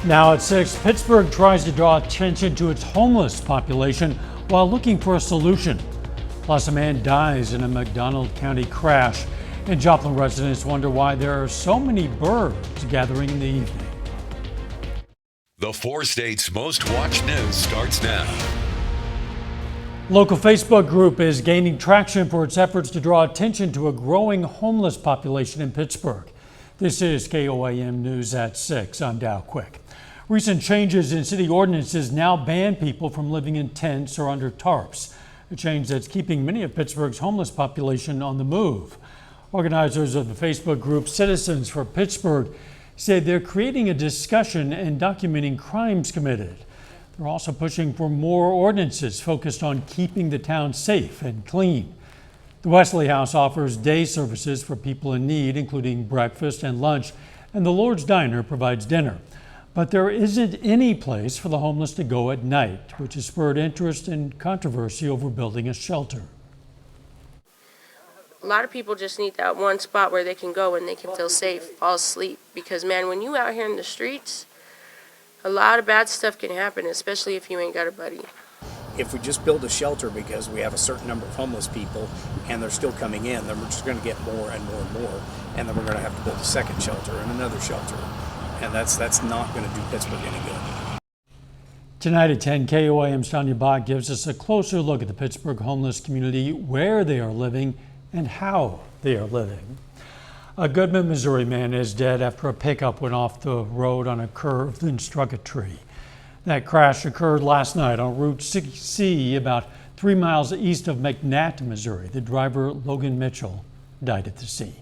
Now at 6, Pittsburgh tries to draw attention to its homeless population while looking for a solution. Plus, a man dies in a McDonald County crash, and Joplin residents wonder why there are so many birds gathering in the evening. The 4 states' most watched news starts now. Local Facebook group is gaining traction for its efforts to draw attention to a growing homeless population in Pittsburgh. This is KOAM News at 6. I'm Dow Quick. Recent changes in city ordinances now ban people from living in tents or under tarps, a change that's keeping many of Pittsburgh's homeless population on the move. Organizers of the Facebook group Citizens for Pittsburgh say they're creating a discussion and documenting crimes committed. They're also pushing for more ordinances focused on keeping the town safe and clean. The Wesley House offers day services for people in need, including breakfast and lunch, and the Lord's Diner provides dinner. But there isn't any place for the homeless to go at night, which has spurred interest and controversy over building a shelter. A lot of people just need that one spot where they can go and they can feel safe, fall asleep. Because, man, when you out here in the streets, a lot of bad stuff can happen, especially if you ain't got a buddy. If we just build a shelter because we have a certain number of homeless people and they're still coming in, then we're just going to get more and more and more. And then we're going to have to build a second shelter and another shelter. And that's not going to do Pittsburgh any good. Tonight at 10, KOAM's Tanya Bach gives us a closer look at the Pittsburgh homeless community, where they are living and how they are living. A Goodman, Missouri man is dead after a pickup went off the road on a curve and struck a tree. That crash occurred last night on Route 6C, about 3 miles east of McNatt, Missouri. The driver, Logan Mitchell, died at the scene.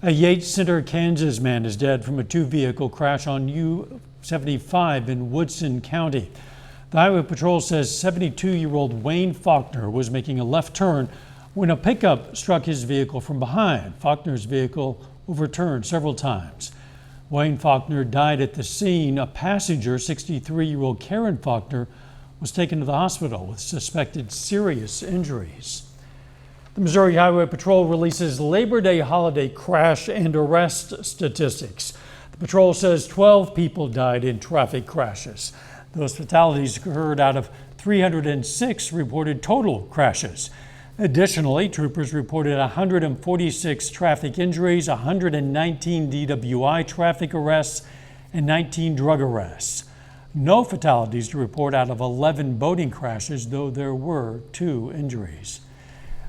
A Yates Center, Kansas man is dead from a 2-vehicle crash on U-75 in Woodson County. The Highway Patrol says 72-year-old Wayne Faulkner was making a left turn when a pickup struck his vehicle from behind. Faulkner's vehicle overturned several times. Wayne Faulkner died at the scene. A passenger, 63-year-old Karen Faulkner, was taken to the hospital with suspected serious injuries. The Missouri Highway Patrol releases Labor Day holiday crash and arrest statistics. The patrol says 12 people died in traffic crashes. Those fatalities occurred out of 306 reported total crashes. Additionally, troopers reported 146 traffic injuries, 119 DWI traffic arrests, and 19 drug arrests. No fatalities to report out of 11 boating crashes, though there were 2 injuries.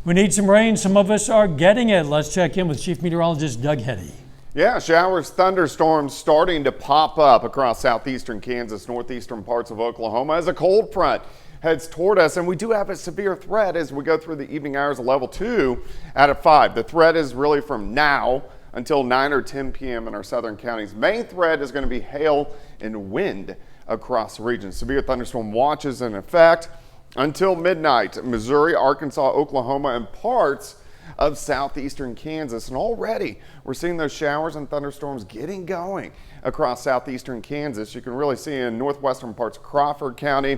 We need some rain. Some of us are getting it. Let's check in with Chief Meteorologist Doug Heddy. Yeah, showers, thunderstorms starting to pop up across southeastern Kansas, northeastern parts of Oklahoma as a cold front heads toward us, and we do have a severe threat as we go through the evening hours of level 2 out of 5. The threat is really from now until 9 or 10 p.m. in our southern counties. Main threat is going to be hail and wind across the region. Severe thunderstorm watches in effect until midnight. Missouri, Arkansas, Oklahoma, and parts of southeastern Kansas. And already we're seeing those showers and thunderstorms getting going across southeastern Kansas. You can really see in northwestern parts of Crawford County,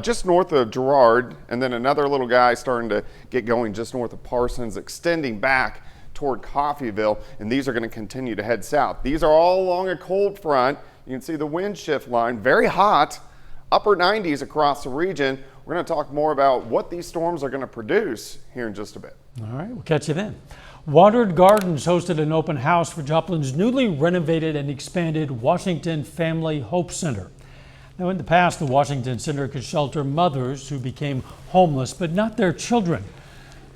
just north of Girard, and then another little guy starting to get going just north of Parsons, extending back toward Coffeyville, and these are going to continue to head south. These are all along a cold front. You can see the wind shift line, very hot, upper 90s across the region. We're going to talk more about what these storms are going to produce here in just a bit. All right, we'll catch you then. Watered Gardens hosted an open house for Joplin's newly renovated and expanded Washington Family Hope Center. Now, in the past, the Washington Center could shelter mothers who became homeless, but not their children.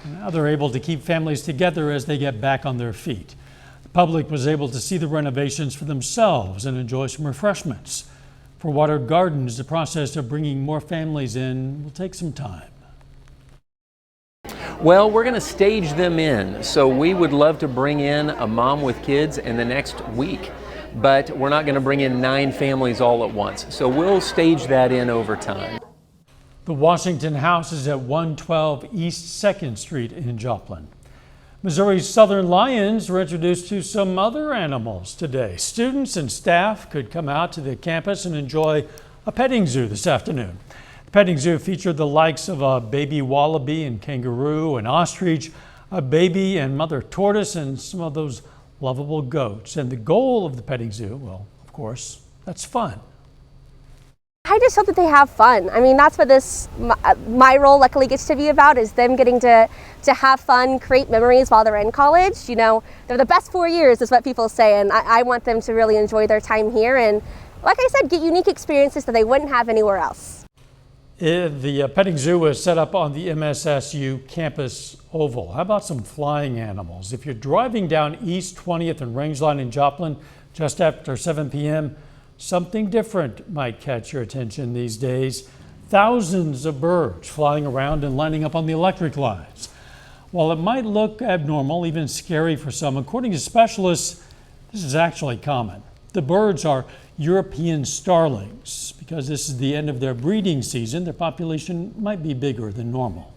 Now they're able to keep families together as they get back on their feet. The public was able to see the renovations for themselves and enjoy some refreshments. For Watered Gardens, the process of bringing more families in will take some time. Well, we're going to stage them in. So we would love to bring in a mom with kids in the next week, but we're not going to bring in 9 families all at once. So we'll stage that in over time. The Washington House is at 112 East 2nd Street in Joplin. Missouri's Southern Lions were introduced to some other animals today. Students and staff could come out to the campus and enjoy a petting zoo this afternoon. The petting zoo featured the likes of a baby wallaby and kangaroo, an ostrich, a baby and mother tortoise, and some of those lovable goats. And the goal of the petting zoo, well, of course, That's fun. I just hope that they have fun. I mean, that's what my role luckily gets to be about, is them getting to have fun, create memories while they're in college. You know, they're the best 4 years is what people say, and I want them to really enjoy their time here and, like I said, get unique experiences that they wouldn't have anywhere else. The petting zoo is set up on the MSSU campus oval. How about some flying animals? If you're driving down East 20th and Rangeline in Joplin just after 7 p.m., something different might catch your attention these days. Thousands of birds flying around and lining up on the electric lines. While it might look abnormal, even scary for some, according to specialists, this is actually common. The birds are European starlings. Because this is the end of their breeding season, their population might be bigger than normal.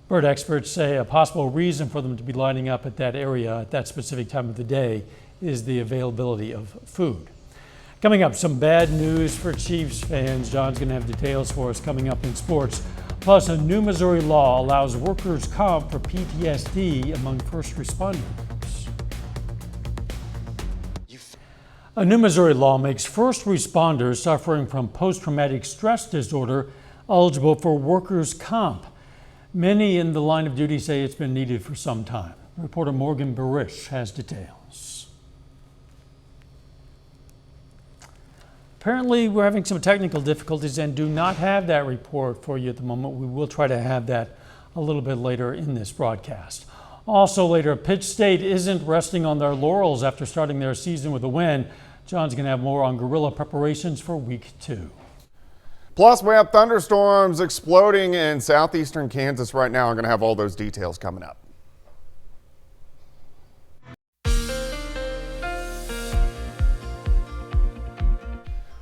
Bird experts say a possible reason for them to be lining up at that area at that specific time of the day is the availability of food. Coming up, some bad news for Chiefs fans. John's going to have details for us coming up in sports. Plus, a new Missouri law allows workers' comp for PTSD among first responders. A new Missouri law makes first responders suffering from post-traumatic stress disorder eligible for workers' comp. Many in the line of duty say it's been needed for some time. Reporter Morgan Barish has details. Apparently, we're having some technical difficulties and do not have that report for you at the moment. We will try to have that a little bit later in this broadcast. Also later, Pitt State isn't resting on their laurels after starting their season with a win. John's going to have more on guerrilla preparations for week 2. Plus, we have thunderstorms exploding in southeastern Kansas right now. I'm going to have all those details coming up.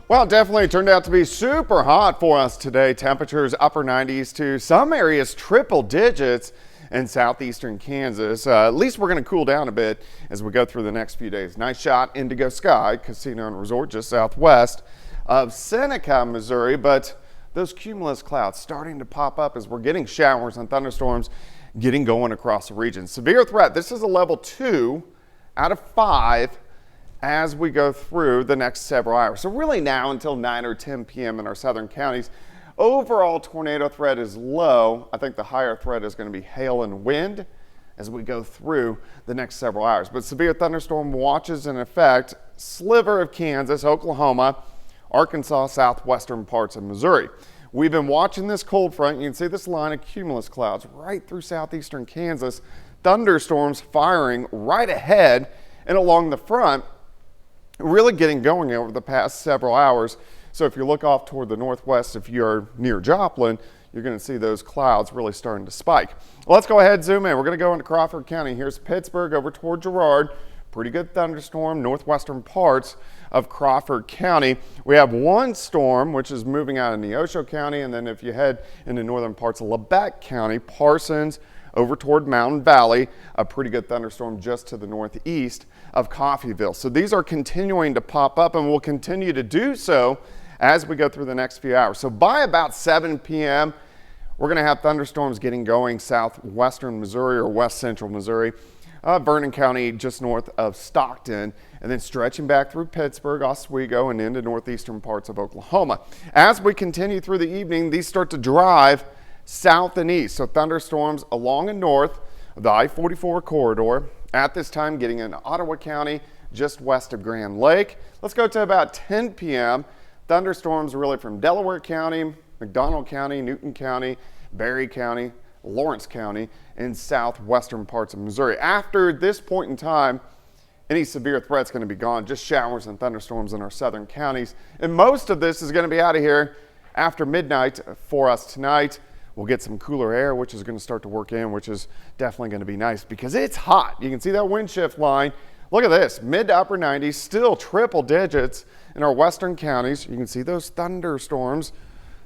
Well, it definitely turned out to be super hot for us today. Temperatures upper 90s to some areas triple digits in southeastern Kansas. At least we're going to cool down a bit as we go through the next few days. Nice shot, Indigo Sky Casino and Resort just southwest of Seneca, Missouri, but those cumulus clouds starting to pop up as we're getting showers and thunderstorms getting going across the region. Severe threat, this is a level 2 out of 5 as we go through the next several hours. So really now until 9 or 10 p.m. in our southern counties. Overall tornado threat is low. I think the higher threat is going to be hail and wind as we go through the next several hours. But severe thunderstorm watches in effect, sliver of Kansas, Oklahoma, Arkansas, southwestern parts of Missouri. We've been watching this cold front. You can see this line of cumulus clouds right through southeastern Kansas. Thunderstorms firing right ahead and along the front, really getting going over the past several hours. So if you look off toward the northwest, if you're near Joplin, you're going to see those clouds really starting to spike. Well, let's go ahead, zoom in. We're going to go into Crawford County. Here's Pittsburgh over toward Girard. Pretty good thunderstorm, northwestern parts of Crawford County. We have one storm, which is moving out of Neosho County, and then if you head into northern parts of Lebec County, Parsons over toward Mountain Valley, a pretty good thunderstorm just to the northeast of Coffeyville. So these are continuing to pop up and will continue to do so as we go through the next few hours. So by about 7 p.m., we're going to have thunderstorms getting going southwestern Missouri or west central Missouri. Vernon County just north of Stockton, and then stretching back through Pittsburgh, Oswego, and into northeastern parts of Oklahoma. As we continue through the evening, these start to drive south and east. So thunderstorms along and north of the I-44 corridor. At this time, getting into Ottawa County, just west of Grand Lake. Let's go to about 10 p.m. Thunderstorms really from Delaware County, McDonald County, Newton County, Berry County, Lawrence County, and southwestern parts of Missouri. After this point in time, any severe threat's going to be gone, just showers and thunderstorms in our southern counties. And most of this is going to be out of here after midnight for us tonight. We'll get some cooler air, which is going to start to work in, which is definitely going to be nice because it's hot. You can see that wind shift line. Look at this, mid to upper 90s, still triple digits in our western counties. You can see those thunderstorms,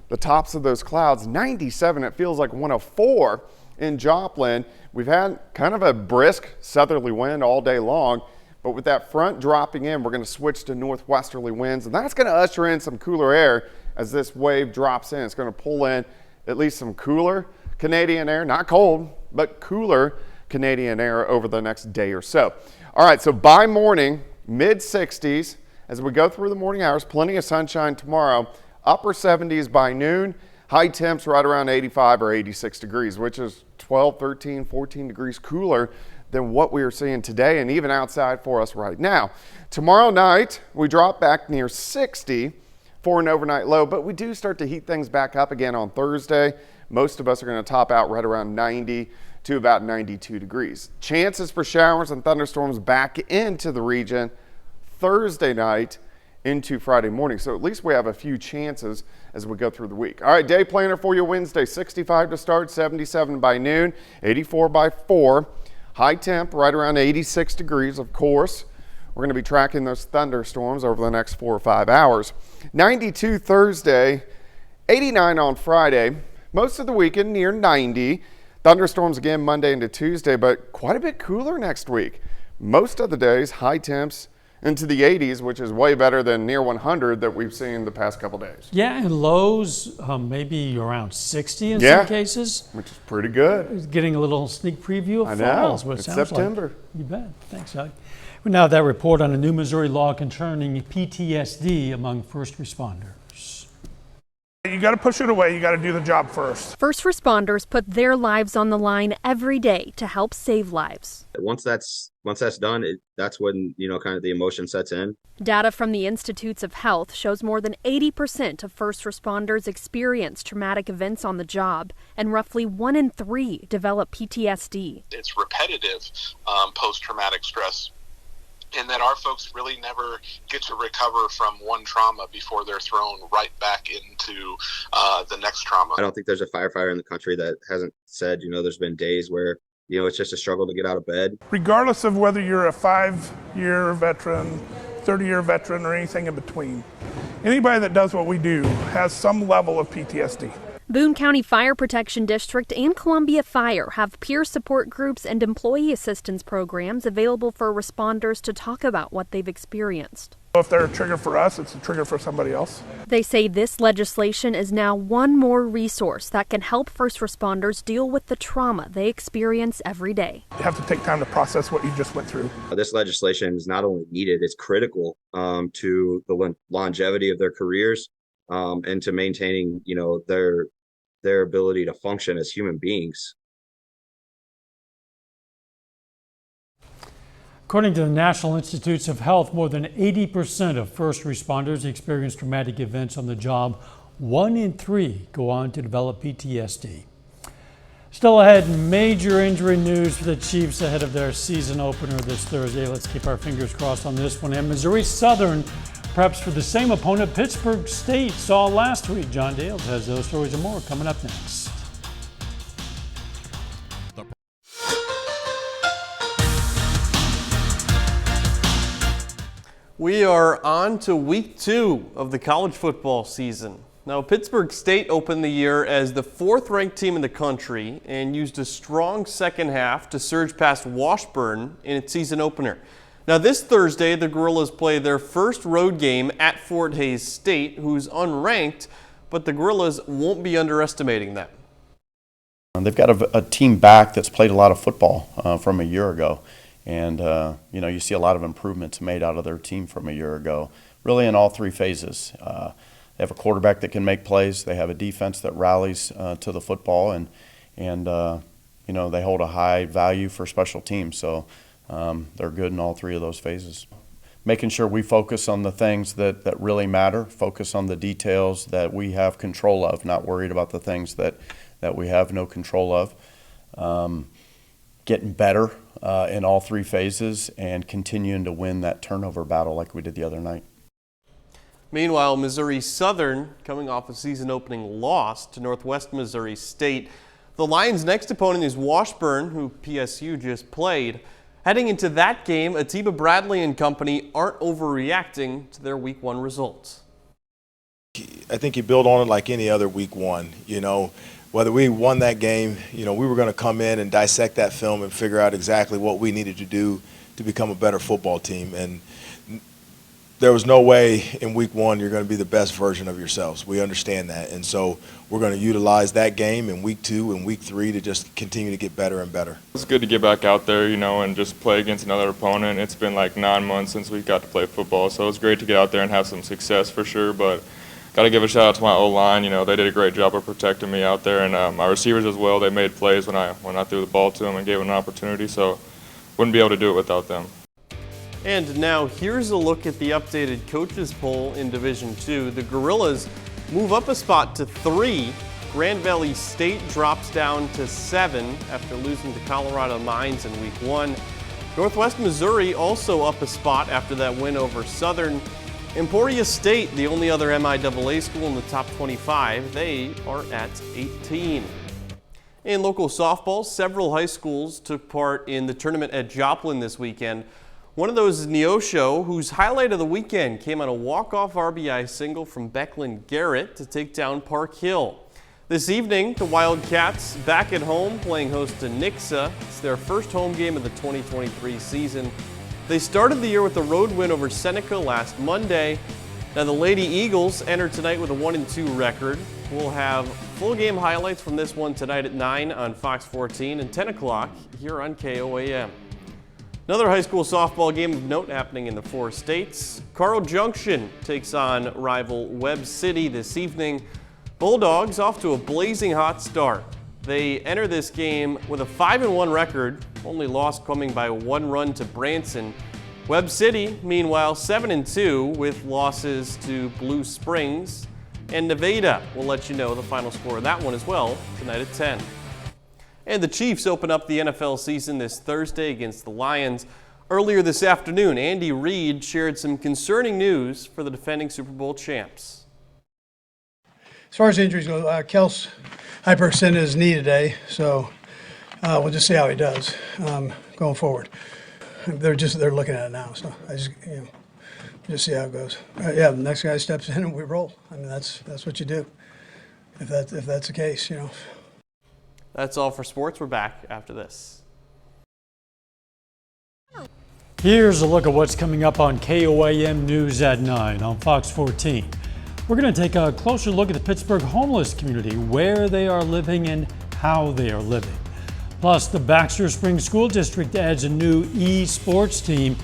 the tops of those clouds, 97, it feels like 104 in Joplin. We've had kind of a brisk southerly wind all day long, but with that front dropping in, we're going to switch to northwesterly winds, and that's going to usher in some cooler air as this wave drops in. It's going to pull in at least some cooler Canadian air, not cold, but cooler Canadian air over the next day or so. All right, so by morning, mid-60s. As we go through the morning hours, plenty of sunshine tomorrow. Upper 70s by noon. High temps right around 85 or 86 degrees, which is 12, 13, 14 degrees cooler than what we are seeing today and even outside for us right now. Tomorrow night, we drop back near 60 for an overnight low, but we do start to heat things back up again on Thursday. Most of us are going to top out right around 90 to about 92 degrees. Chances for showers and thunderstorms back into the region Thursday night into Friday morning. So at least we have a few chances as we go through the week. All right, day planner for you Wednesday, 65 to start, 77 by noon, 84 by 4. High temp right around 86 degrees, of course. We're going to be tracking those thunderstorms over the next 4 or 5 hours. 92 Thursday, 89 on Friday. Most of the weekend near 90. Thunderstorms again Monday into Tuesday, but quite a bit cooler next week. Most of the days, high temps into the 80s, which is way better than near 100 that we've seen the past couple days. Yeah, and lows maybe around 60 in some cases. Which is pretty good. Getting a little sneak preview of I fall. know. What it It's sounds September. Like. You bet. Thanks, Doug. We now have that report on a new Missouri law concerning PTSD among first responders. You got to push it away. You got to do the job first. First responders put their lives on the line every day to help save lives. Once that's done, that's when, kind of the emotion sets in. Data from the Institutes of Health shows more than 80% of first responders experience traumatic events on the job, and roughly 1 in 3 develop PTSD. It's repetitive post-traumatic stress, and that our folks really never get to recover from one trauma before they're thrown right back into the next trauma. I don't think there's a firefighter in the country that hasn't said, there's been days where, it's just a struggle to get out of bed. Regardless of whether you're a 5-year veteran, 30-year veteran, or anything in between, anybody that does what we do has some level of PTSD. Boone County Fire Protection District and Columbia Fire have peer support groups and employee assistance programs available for responders to talk about what they've experienced. If they're a trigger for us, it's a trigger for somebody else. They say this legislation is now one more resource that can help first responders deal with the trauma they experience every day. You have to take time to process what you just went through. This legislation is not only needed, it's critical to the longevity of their careers and to maintaining, their ability to function as human beings. According to the National Institutes of Health, more than 80% of first responders experience traumatic events on the job. 1 in 3 go on to develop PTSD. Still ahead, major injury news for the Chiefs ahead of their season opener this Thursday. Let's keep our fingers crossed on this one. And Missouri Southern preps for the same opponent Pittsburgh State saw last week. John Dales has those stories and more coming up next. We are on to week 2 of the college football season. Now, Pittsburgh State opened the year as the 4th-ranked team in the country and used a strong second half to surge past Washburn in its season opener. Now, this Thursday, the Gorillas play their first road game at Fort Hays State, who's unranked, but the Gorillas won't be underestimating them. They've got a team back that's played a lot of football from a year ago. And, you see a lot of improvements made out of their team from a year ago, really in all 3 phases. They have a quarterback that can make plays. They have a defense that rallies to the football, and they hold a high value for special teams. So they're good in all 3 of those phases. Making sure we focus on the things that really matter, focus on the details that we have control of, not worried about the things that we have no control of. Getting better in all 3 phases and continuing to win that turnover battle like we did the other night. Meanwhile, Missouri Southern, coming off a season-opening loss to Northwest Missouri State. The Lions' next opponent is Washburn, who PSU just played. Heading into that game, Atiba Bradley and company aren't overreacting to their Week 1 results. I think you build on it like any other Week 1. Whether we won that game, we were going to come in and dissect that film and figure out exactly what we needed to do to become a better football team. And there was no way in week one you're going to be the best version of yourselves. We understand that. And so we're going to utilize that game in week 2 and week 3 to just continue to get better and better. It's good to get back out there, and just play against another opponent. It's been like 9 months since we got to play football, so it's great to get out there and have some success for sure. But got to give a shout out to my O-line. They did a great job of protecting me out there, and my receivers as well. They made plays when I threw the ball to them and gave them an opportunity, so wouldn't be able to do it without them. And now here's a look at the updated coaches poll in Division II. The Gorillas move up a spot to 3. Grand Valley State drops down to 7 after losing to Colorado Mines in week 1. Northwest Missouri also up a spot after that win over Southern. Emporia State, the only other MIAA school in the top 25, they are at 18. In local softball, several high schools took part in the tournament at Joplin this weekend. One of those is Neosho, whose highlight of the weekend came on a walk-off RBI single from Becklin Garrett to take down Park Hill. This evening, the Wildcats back at home playing host to Nixa. It's their first home game of the 2023 season. They started the year with a road win over Seneca last Monday. Now the Lady Eagles enter tonight with a 1-2 record. We'll have full game highlights from this one tonight at 9 on Fox 14 and 10 o'clock here on KOAM. Another high school softball game of note happening in the 4 states. Carl Junction takes on rival Webb City this evening. Bulldogs off to a blazing hot start. They enter this game with a 5-1 record, only loss coming by 1 run to Branson. Webb City, meanwhile, 7-2 with losses to Blue Springs. And Nevada will let you know the final score of that one as well tonight at 10. And the Chiefs open up the NFL season this Thursday against the Lions. Earlier this afternoon, Andy Reid shared some concerning news for the defending Super Bowl champs. As far as injuries go, Kels hyperextended his knee today, so we'll just see how he does going forward. They're looking at it now, so I just see how it goes. The next guy steps in and we roll. I mean, that's what you do if that's the case, That's all for sports. We're back after this. Here's a look at what's coming up on KOAM News at 9 on Fox 14. We're going to take a closer look at the Pittsburgh homeless community, where they are living and how they are living. Plus, the Baxter Springs School District adds a new e-sports team.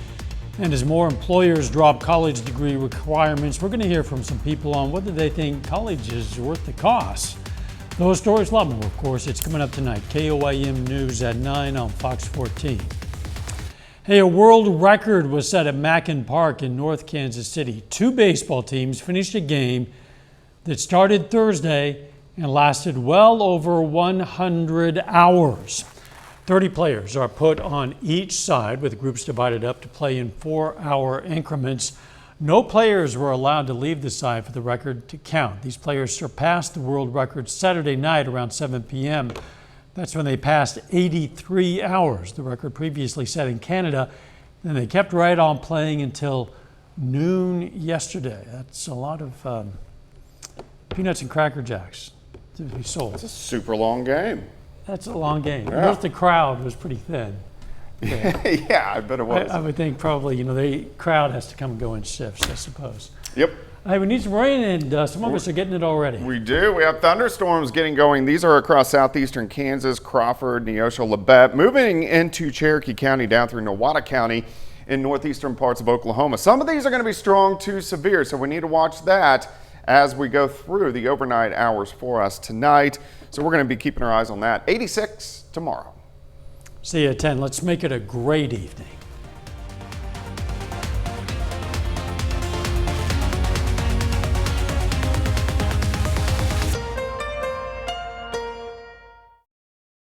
And as more employers drop college degree requirements, we're going to hear from some people on whether they think college is worth the cost. Those stories, a lot more, of course. It's coming up tonight. KOAM News at 9 on Fox 14. Hey, a world record was set at Mackin Park in North Kansas City. 2 baseball teams finished a game that started Thursday and lasted well over 100 hours. 30 players are put on each side, with groups divided up to play in 4-hour increments. No players were allowed to leave the side for the record to count. These players surpassed the world record Saturday night around 7 p.m. That's when they passed 83 hours, the record previously set in Canada. And they kept right on playing until noon yesterday. That's a lot of peanuts and Cracker Jacks to be sold. It's a super long game. That's a long game. Yeah. Notice the crowd was pretty thin. Yeah, I bet it was. I would think probably, the crowd has to come and go in shifts, I suppose. Yep. Hey, we need some rain, and some of us are getting it already. We do. We have thunderstorms getting going. These are across southeastern Kansas, Crawford, Neosho, Labette, moving into Cherokee County down through Nowata County in northeastern parts of Oklahoma. Some of these are going to be strong to severe, so we need to watch that as we go through the overnight hours for us tonight. So we're going to be keeping our eyes on that. 86 tomorrow. See you at 10. Let's make it a great evening.